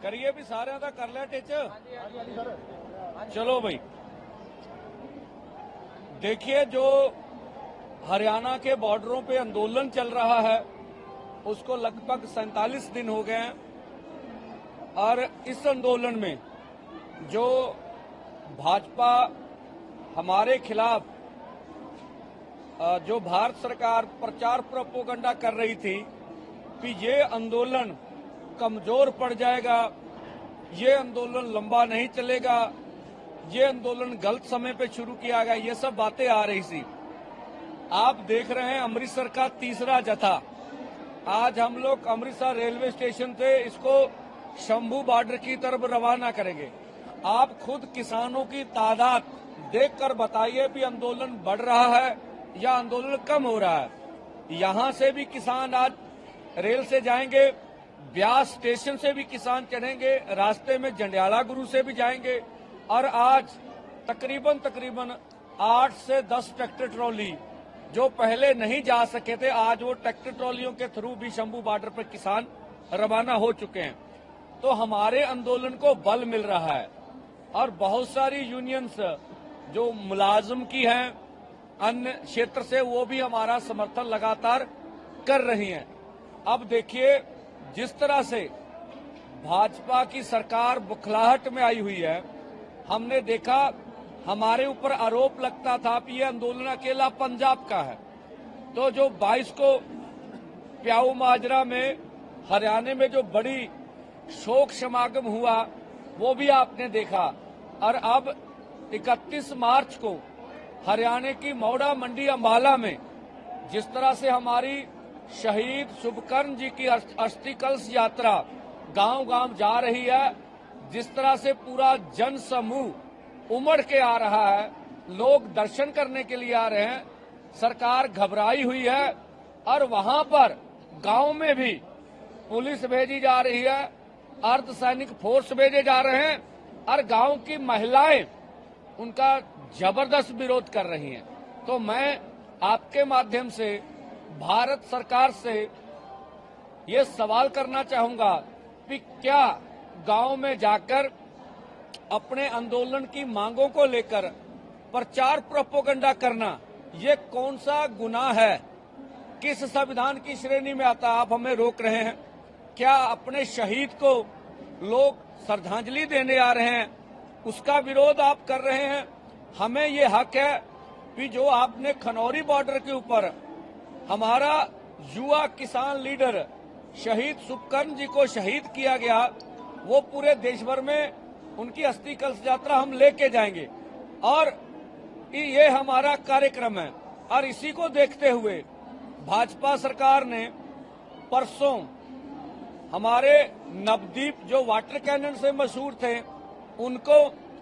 करिए भी सारे का कर लिया टिच। चलो भाई, देखिए जो हरियाणा के बॉर्डरों पे आंदोलन चल रहा है उसको लगभग 47 दिन हो गए हैं और इस आंदोलन में जो भाजपा हमारे खिलाफ जो भारत सरकार प्रचार प्रोपेगेंडा कर रही थी कि ये आंदोलन कमजोर पड़ जाएगा, ये आंदोलन लंबा नहीं चलेगा, ये आंदोलन गलत समय पे शुरू किया गया, ये सब बातें आ रही थी। आप देख रहे हैं अमृतसर का तीसरा जत्था, आज हम लोग अमृतसर रेलवे स्टेशन से इसको शंभू बॉर्डर की तरफ रवाना करेंगे। आप खुद किसानों की तादाद देखकर बताइए कि आंदोलन बढ़ रहा है या आंदोलन कम हो रहा है। यहां से भी किसान आज रेल से जाएंगे, ब्यास स्टेशन से भी किसान चढ़ेंगे, रास्ते में जंडियाला गुरु से भी जाएंगे और आज तकरीबन 8 से 10 ट्रैक्टर ट्रॉली जो पहले नहीं जा सके थे, आज वो ट्रैक्टर ट्रॉलियों के थ्रू भी शंभू बॉर्डर पर किसान रवाना हो चुके हैं। तो हमारे आंदोलन को बल मिल रहा है और बहुत सारी यूनियंस जो मुलाजिम की हैं अन्य क्षेत्र से, वो भी हमारा समर्थन लगातार कर रही हैं। अब देखिए जिस तरह से भाजपा की सरकार बुखलाहट में आई हुई है, हमने देखा हमारे ऊपर आरोप लगता था कि ये आंदोलन अकेला पंजाब का है, तो जो 22 को प्याऊ माजरा में हरियाणा में जो बड़ी शोक समागम हुआ वो भी आपने देखा। और अब 31 मार्च को हरियाणा की मौड़ा मंडी अंबाला में जिस तरह से हमारी शहीद शुभकर्ण जी की अस्थि कलश यात्रा गांव-गांव जा रही है, जिस तरह से पूरा जन समूह उमड़ के आ रहा है, लोग दर्शन करने के लिए आ रहे हैं, सरकार घबराई हुई है और वहां पर गांव में भी पुलिस भेजी जा रही है, अर्धसैनिक फोर्स भेजे जा रहे हैं और गांव की महिलाएं उनका जबरदस्त विरोध कर रही हैं। तो मैं आपके माध्यम से भारत सरकार से ये सवाल करना चाहूंगा कि क्या गांव में जाकर अपने आंदोलन की मांगों को लेकर प्रचार प्रोपेगेंडा करना ये कौन सा गुनाह है, किस संविधान की श्रेणी में आता है? आप हमें रोक रहे हैं। क्या अपने शहीद को लोग श्रद्धांजलि देने आ रहे हैं उसका विरोध आप कर रहे हैं? हमें ये हक है कि जो आपने खनौरी बॉर्डर के ऊपर हमारा युवा किसान लीडर शहीद शुभकर्ण जी को शहीद किया गया, वो पूरे देश भर में उनकी अस्थि कलश यात्रा हम लेके जाएंगे और ये हमारा कार्यक्रम है। और इसी को देखते हुए भाजपा सरकार ने परसों हमारे नवदीप जो वाटर कैनन से मशहूर थे उनको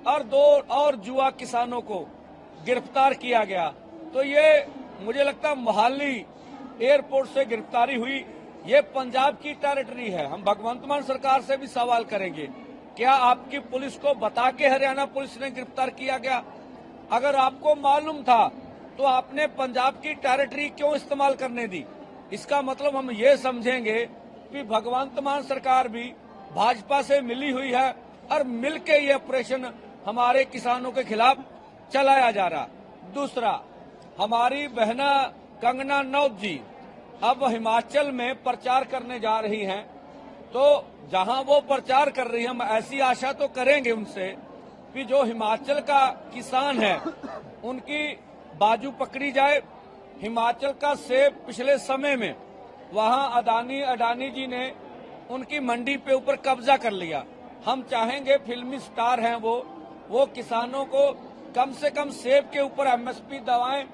और 2 और युवा किसानों को गिरफ्तार किया गया। तो ये मुझे लगता है मोहाली एयरपोर्ट से गिरफ्तारी हुई, ये पंजाब की टेरिटरी है। हम भगवंत मान सरकार से भी सवाल करेंगे, क्या आपकी पुलिस को बता के हरियाणा पुलिस ने गिरफ्तार किया गया? अगर आपको मालूम था तो आपने पंजाब की टेरिटरी क्यों इस्तेमाल करने दी? इसका मतलब हम ये समझेंगे कि भगवंत मान सरकार भी भाजपा से मिली हुई है और मिलके ये ऑपरेशन हमारे किसानों के खिलाफ चलाया जा रहा। दूसरा, हमारी बहना कंगना रनौत जी अब हिमाचल में प्रचार करने जा रही हैं, तो जहां वो प्रचार कर रही हैं हम ऐसी आशा तो करेंगे उनसे कि जो हिमाचल का किसान है उनकी बाजू पकड़ी जाए। हिमाचल का सेब पिछले समय में वहां अडानी जी ने उनकी मंडी पे ऊपर कब्जा कर लिया। हम चाहेंगे, फिल्मी स्टार हैं वो किसानों को कम से कम सेब के ऊपर एमएसपी दवाएं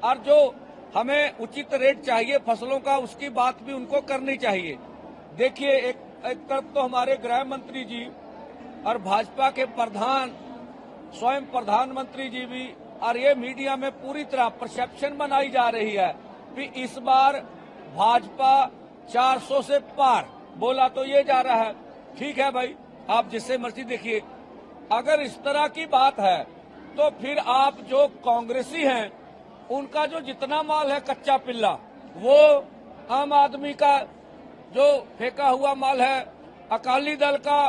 और जो हमें उचित रेट चाहिए फसलों का उसकी बात भी उनको करनी चाहिए। देखिए एक तरफ तो हमारे गृह मंत्री जी और भाजपा के प्रधान स्वयं प्रधानमंत्री जी भी, और ये मीडिया में पूरी तरह परसेप्शन बनाई जा रही है कि इस बार भाजपा 400 से पार, बोला तो ये जा रहा है। ठीक है भाई, आप जिससे मर्जी देखिए। अगर इस तरह की बात है तो फिर आप जो कांग्रेसी हैं उनका जो जितना माल है कच्चा पिल्ला, वो आम आदमी का जो फेंका हुआ माल है, अकाली दल का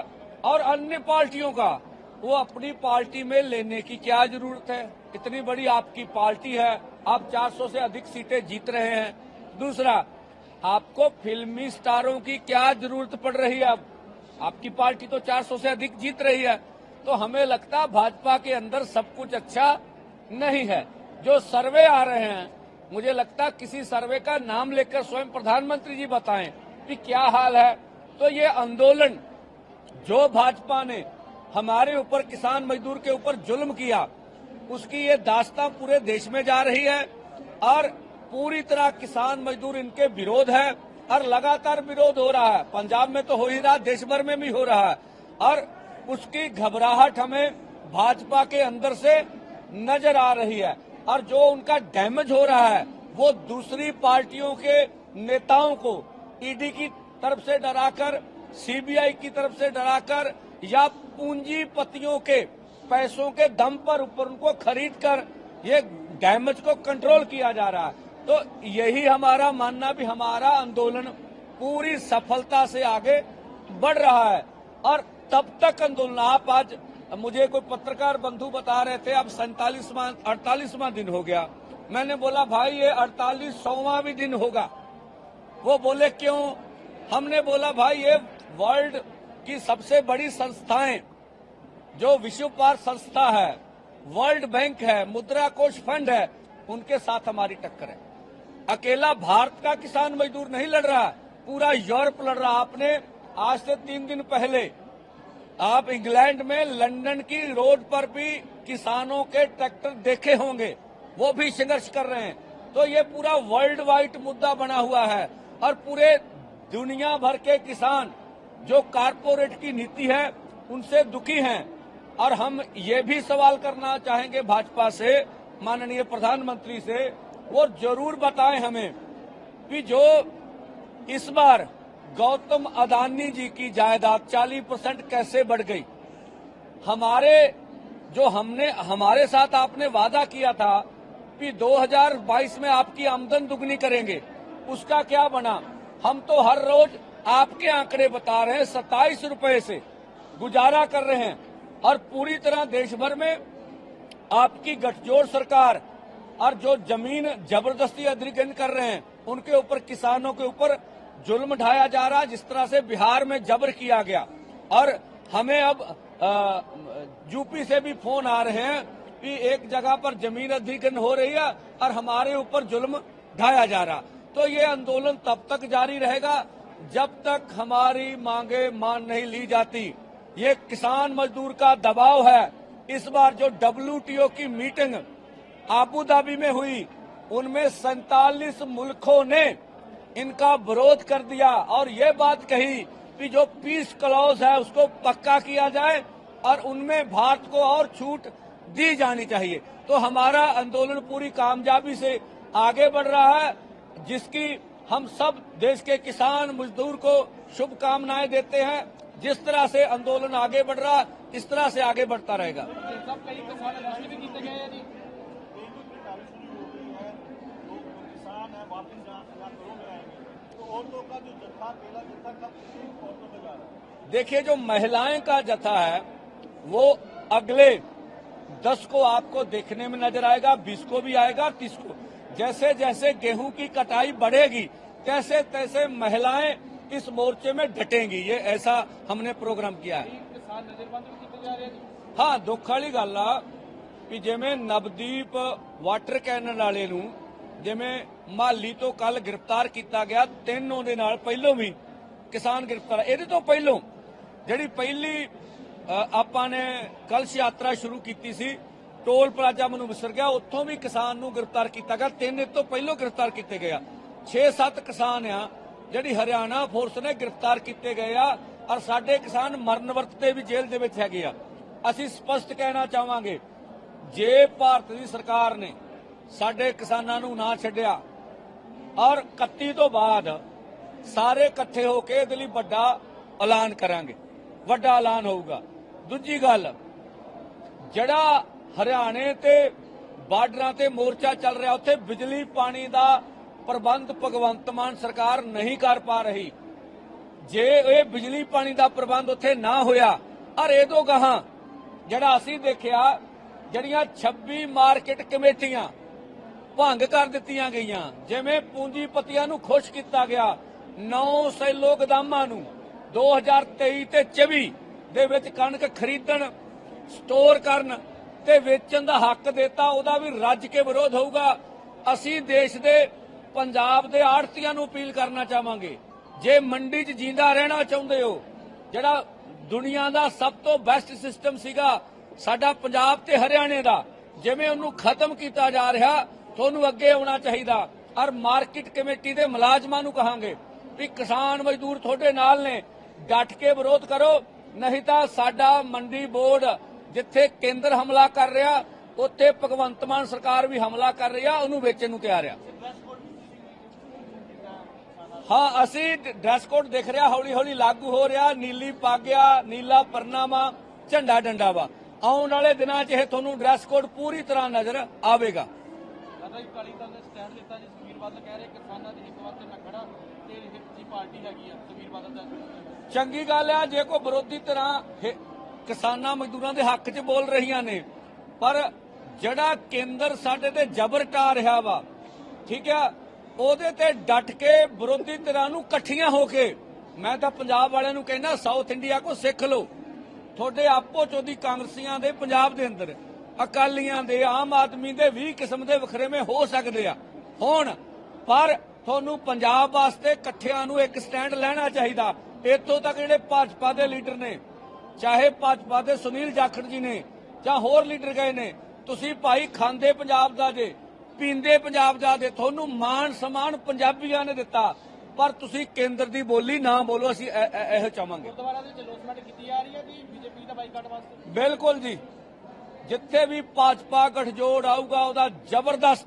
और अन्य पार्टियों का वो अपनी पार्टी में लेने की क्या जरूरत है? इतनी बड़ी आपकी पार्टी है, आप 400 से अधिक सीटें जीत रहे हैं। दूसरा, आपको फिल्मी स्टारों की क्या जरूरत पड़ रही है? अब आपकी पार्टी तो 400 से अधिक जीत रही है। तो हमें लगता भाजपा के अंदर सब कुछ अच्छा नहीं है। जो सर्वे आ रहे हैं, मुझे लगता किसी सर्वे का नाम लेकर स्वयं प्रधानमंत्री जी बताएं कि क्या हाल है। तो ये आंदोलन जो भाजपा ने हमारे ऊपर, किसान मजदूर के ऊपर जुल्म किया, उसकी ये दास्तां पूरे देश में जा रही है और पूरी तरह किसान मजदूर इनके विरोध है और लगातार विरोध हो रहा है। पंजाब में तो हो ही रहा, देश भर में भी हो रहा है और उसकी घबराहट हमें भाजपा के अंदर से नजर आ रही है। और जो उनका डैमेज हो रहा है वो दूसरी पार्टियों के नेताओं को ईडी की तरफ से डराकर, सीबीआई की तरफ से डराकर या पूंजीपतियों के पैसों के दम पर ऊपर उनको खरीद कर ये डैमेज को कंट्रोल किया जा रहा है। तो यही हमारा मानना भी, हमारा आंदोलन पूरी सफलता से आगे बढ़ रहा है और तब तक आंदोलन, आप आज मुझे कोई पत्रकार बंधु बता रहे थे अब 48वां दिन हो गया। मैंने बोला भाई ये 48वां भी दिन होगा। वो बोले क्यों? हमने बोला भाई ये वर्ल्ड की सबसे बड़ी संस्थाएं, जो विश्व व्यापार संस्था है, वर्ल्ड बैंक है, मुद्रा कोष फंड है, उनके साथ हमारी टक्कर है। अकेला भारत का किसान मजदूर नहीं लड़ रहा, पूरा यूरोप लड़ रहा। आपने आज से 3 दिन पहले आप इंग्लैंड में लंदन की रोड पर भी किसानों के ट्रैक्टर देखे होंगे, वो भी संघर्ष कर रहे हैं। तो ये पूरा वर्ल्ड वाइड मुद्दा बना हुआ है और पूरे दुनिया भर के किसान जो कारपोरेट की नीति है उनसे दुखी हैं। और हम ये भी सवाल करना चाहेंगे भाजपा से, माननीय प्रधानमंत्री से, वो जरूर बताएं हमें कि जो इस बार गौतम अदानी जी की जायदाद 40% कैसे बढ़ गई। हमारे साथ आपने वादा किया था कि 2022 में आपकी आमदन दुगनी करेंगे, उसका क्या बना? हम तो हर रोज आपके आंकड़े बता रहे हैं, 27 रुपए से गुजारा कर रहे हैं और पूरी तरह देश भर में आपकी गठजोड़ सरकार और जो जमीन जबरदस्ती अधिग्रहण कर रहे हैं उनके ऊपर, किसानों के ऊपर जुल्म ढाया जा रहा है, जिस तरह से बिहार में जबर किया गया। और हमें अब यूपी से भी फोन आ रहे हैं कि एक जगह पर जमीन अधिग्रहण हो रही है और हमारे ऊपर जुल्म ढाया जा रहा। तो ये आंदोलन तब तक जारी रहेगा जब तक हमारी मांगे मान नहीं ली जाती। ये किसान मजदूर का दबाव है। इस बार जो WTO की मीटिंग आबू धाबी में हुई, उनमें 47 मुल्कों ने इनका विरोध कर दिया और ये बात कही कि जो पीस क्लॉज है उसको पक्का किया जाए और उनमें भारत को और छूट दी जानी चाहिए। तो हमारा आंदोलन पूरी कामयाबी से आगे बढ़ रहा है, जिसकी हम सब देश के किसान मजदूर को शुभकामनाएं देते हैं। जिस तरह से आंदोलन आगे बढ़ रहा है, इस तरह से आगे बढ़ता रहेगा। देखिए, जो महिलाएं का जत्था है वो अगले 10 को आपको देखने में नजर आएगा, 20 को भी आएगा, 30 को। जैसे जैसे गेहूं की कटाई बढ़ेगी तैसे तैसे महिलाएं इस मोर्चे में डटेंगी। ये ऐसा हमने प्रोग्राम किया है। हाँ, दुख वाली गल आ कि जिवें नवदीप वाटर कैनन वाले नूं जिवें माली तो कल गिरफ्तार किया गया, 3 ਉਹਦੇ ਨਾਲ ਪਹਿਲੋਂ भी किसान गिरफ्तार। ਇਹਦੇ ਤੋਂ ਪਹਿਲੋਂ ਜਿਹੜੀ ਪਹਿਲੀ ਆਪਾਂ ਨੇ कलश यात्रा शुरू की सी, टोल प्लाजा ਮੈਨੂੰ ਵਿਸਰ ਗਿਆ, ਉੱਥੋਂ भी किसान ਨੂੰ गिरफ्तार किया गया। 3 ਇਹ ਤੋਂ ਪਹਿਲੋਂ गिरफ्तार किए गए। 6-7 किसान आ ਜਿਹੜੀ हरियाणा फोर्स ने गिरफ्तार किए गए आ और साडे किसान मਰਨ ਵਰਤ ਤੇ भी जेल ਦੇ ਵਿੱਚ ਹੈਗੇ ਆ। ਅਸੀਂ ਸਪਸ਼ਟ ਕਹਿਣਾ ਚਾਹਾਂਗੇ, ਜੇ ਭਾਰਤ ਦੀ ਸਰਕਾਰ ਨੇ ਸਾਡੇ ਕਿਸਾਨਾਂ ਨੂੰ ਨਾ ਛੱਡਿਆ और 31 ਤੋਂ ਬਾਅਦ ਸਾਰੇ ਇਕੱਠੇ ਹੋ ਕੇ ਇਹਦੇ ਲਈ ਵੱਡਾ ਐਲਾਨ ਕਰਾਂਗੇ, ਵੱਡਾ ਐਲਾਨ ਹੋਊਗਾ। ਦੂਜੀ ਗੱਲ, ਜਿਹੜਾ ਹਰਿਆਣੇ ਤੇ ਬਾਰਡਰਾਂ ਤੇ ਮੋਰਚਾ ਚੱਲ ਰਿਹਾ, ਉੱਥੇ ਬਿਜਲੀ ਪਾਣੀ ਦਾ ਪ੍ਰਬੰਧ ਭਗਵੰਤ ਮਾਨ ਸਰਕਾਰ ਨਹੀਂ ਕਰ ਪਾ ਰਹੀ। ਜੇ ਇਹ ਬਿਜਲੀ ਪਾਣੀ ਦਾ ਪ੍ਰਬੰਧ ਉੱਥੇ ਨਾ ਹੋਇਆ ਔਰ ਇਹ ਤੋਂ ਗਾਹਾਂ ਜਿਹੜਾ ਅਸੀਂ ਦੇਖਿਆ ਜਿਹੜੀਆਂ 26 ਮਾਰਕੀਟ ਕਮੇਟੀਆਂ ਭੰਗ ਕਰ ਦਿੱਤੀਆਂ ਗਈਆਂ, ਜਿਵੇਂ ਪੂੰਜੀਪਤੀਆਂ ਨੂੰ ਖੁਸ਼ ਕੀਤਾ ਗਿਆ। 9 ਸੈਲੋ ਗੋਦਾਮਾਂ ਨੂੰ 2023 ਤੇ 24 ਦੇ ਵਿੱਚ ਕਣਕ ਖਰੀਦਣ, ਸਟੋਰ ਕਰਨ ਤੇ ਵੇਚਣ ਦਾ ਹੱਕ ਦਿੱਤਾ, ਉਹਦਾ ਵੀ ਰੱਜ ਕੇ ਵਿਰੋਧ ਹੋਊਗਾ। ਅਸੀਂ ਦੇਸ਼ ਦੇ ਪੰਜਾਬ ਦੇ ਆੜ੍ਹਤੀਆਂ ਨੂੰ ਅਪੀਲ ਕਰਨਾ ਚਾਹਾਂਗੇ, ਜੇ ਮੰਡੀ 'ਚ ਜਿੰਦਾ ਰਹਿਣਾ ਚਾਹੁੰਦੇ ਹੋ, ਜਿਹੜਾ ਦੁਨੀਆ ਦਾ ਸਭ ਤੋਂ ਬੈਸਟ ਸਿਸਟਮ ਸੀਗਾ ਸਾਡਾ ਪੰਜਾਬ ਤੇ ਹਰਿਆਣੇ ਦਾ, ਜਿਵੇਂ ਉਹਨੂੰ ਖਤਮ ਕੀਤਾ ਜਾ ਰਿਹਾ, ਤੁਹਾਨੂੰ ਅੱਗੇ ਆਉਣਾ ਚਾਹੀਦਾ। ਔਰ ਮਾਰਕੀਟ ਕਮੇਟੀ ਦੇ ਮੁਲਾਜ਼ਮਾਂ ਨੂੰ ਕਹਾਂਗੇ ਵੀ ਕਿਸਾਨ ਮਜ਼ਦੂਰ ਤੁਹਾਡੇ ਨਾਲ ਨੇ, ਡਟ ਕੇ ਵਿਰੋਧ ਕਰੋ, ਨਹੀਂ ਤਾਂ ਸਾਡਾ ਮੰਡੀ ਬੋਰਡ ਜਿੱਥੇ ਕੇਂਦਰ ਹਮਲਾ ਕਰ ਰਿਹਾ, ਉੱਥੇ ਭਗਵੰਤ ਮਾਨ ਸਰਕਾਰ ਵੀ ਹਮਲਾ ਕਰ ਰਹੀ ਆ, ਉਹਨੂੰ ਵੇਚਣ ਨੂੰ ਤਿਆਰ ਆ। ਹਾਂ, ਅਸੀਂ ਡਰੈਸ ਕੋਡ ਦਿਖ ਰਿਹਾ, ਹੌਲੀ ਹੌਲੀ ਲਾਗੂ ਹੋ ਰਿਹਾ। ਨੀਲੀ ਪੱਗ ਆ, ਨੀਲਾ ਪਰਨਾਮਾ, ਝੰਡਾ ਡੰਡਾ ਵਾ। ਆਉਣ ਵਾਲੇ ਦਿਨਾਂ 'ਚ ਇਹ ਤੁਹਾਨੂੰ ਡਰੈਸ ਕੋਡ ਪੂਰੀ ਤਰ੍ਹਾਂ ਨਜ਼ਰ ਆਵੇਗਾ। ਅਕਾਲੀ ਦਲ ਨੇ ਸਟੈਂਡ ਲਿੱਤਾ ਜੀ, ਸੁਖਬੀਰ ਬਾਦਲ ਕਹਿ ਰਹੇ ਕਿਸਾਨਾਂ ਦੀ ਹਿੱਕ ਵਾਸਤੇ ਮੈਂ ਖੜਾ ਤੇ ਹਿੱਕ ਦੀ ਪਾਰਟੀ ਹੈਗੀ ਆ ਸੁਖਬੀਰ ਬਾਦਲ ਦਾ। ਚੰਗੀ ਗੱਲ ਆ ਜੇ ਕੋਈ ਵਿਰੋਧੀ ਤਰ੍ਹਾਂ ਕਿਸਾਨਾਂ ਮਜ਼ਦੂਰਾਂ ਦੇ ਹੱਕ 'ਚ ਬੋਲ ਰਹੀਆਂ ਨੇ, ਪਰ ਜਿਹੜਾ ਕੇਂਦਰ ਸਾਡੇ ਤੇ ਜ਼ਬਰ ਢਾ ਰਿਹਾ ਵਾ, ਠੀਕ ਆ, ਉਹਦੇ ਤੇ ਡਟ ਕੇ ਵਿਰੋਧੀ ਧਿਰਾਂ ਨੂੰ ਇਕੱਠੀਆਂ ਹੋ ਕੇ, ਮੈਂ ਤਾਂ ਪੰਜਾਬ ਵਾਲਿਆਂ ਨੂੰ ਕਹਿੰਦਾ ਸਾਊਥ ਇੰਡੀਆ ਕੋ ਸਿੱਖ ਲਓ। ਤੁਹਾਡੇ ਆਪੋ ਚੋਦੀ ਕਾਂਗਰਸੀਆਂ ਦੇ ਪੰਜਾਬ ਦੇ ਅੰਦਰ, ਅਕਾਲੀਆਂ ਦੇ, ਆਮ ਆਦਮੀ ਦੇ 20 ਕਿਸਮ ਦੇ ਵਖਰੇਵੇਂ ਹੋ ਸਕਦੇ ਆ ਹੁਣ, ਪਰ ਤੁਹਾਨੂੰ ਪੰਜਾਬ ਵਾਸਤੇ ਇਕੱਠਿਆਂ ਨੂੰ ਇੱਕ ਸਟੈਂਡ ਲੈਣਾ ਚਾਹੀਦਾ। ਇੱਥੋਂ ਤੱਕ ਜਿਹੜੇ ਭਾਜਪਾ ਦੇ ਲੀਡਰ ਨੇ, ਚਾਹੇ ਭਾਜਪਾ ਦੇ ਸੁਨੀਲ ਜਾਖੜ ਜੀ ਨੇ ਜਾਂ ਹੋਰ ਲੀਡਰ ਗਏ ਨੇ, ਤੁਸੀਂ ਭਾਈ ਖਾਂਦੇ ਪੰਜਾਬ ਦਾ ਜੇ, ਪੀਂਦੇ ਪੰਜਾਬ ਦਾ ਜੇ, ਤੁਹਾਨੂੰ ਮਾਣ ਸਨਮਾਨ ਪੰਜਾਬੀਆਂ ਨੇ ਦਿੱਤਾ, ਪਰ ਤੁਸੀਂ ਕੇਂਦਰ ਦੀ ਬੋਲੀ ਨਾ ਬੋਲੋ। ਅਸੀਂ ਇਹੋ ਚਾਹਾਂਗੇ। ਗੁਰਦੁਆਰਾ ਦੇ ਲੋਸਮੈਂਟ ਕੀਤੀ ਜਾ ਰਹੀ ਹੈ ਜੀ ਬੀਜੇਪੀ ਦਾ ਬਾਈਕਾਟ ਵਾਸਤੇ। ਬਿਲਕੁਲ ਜੀ, ਜਿੱਥੇ ਵੀ ਭਾਜਪਾ ਗਠਜੋੜ ਆਊਗਾ ਉਹਦਾ ਜ਼ਬਰਦਸਤ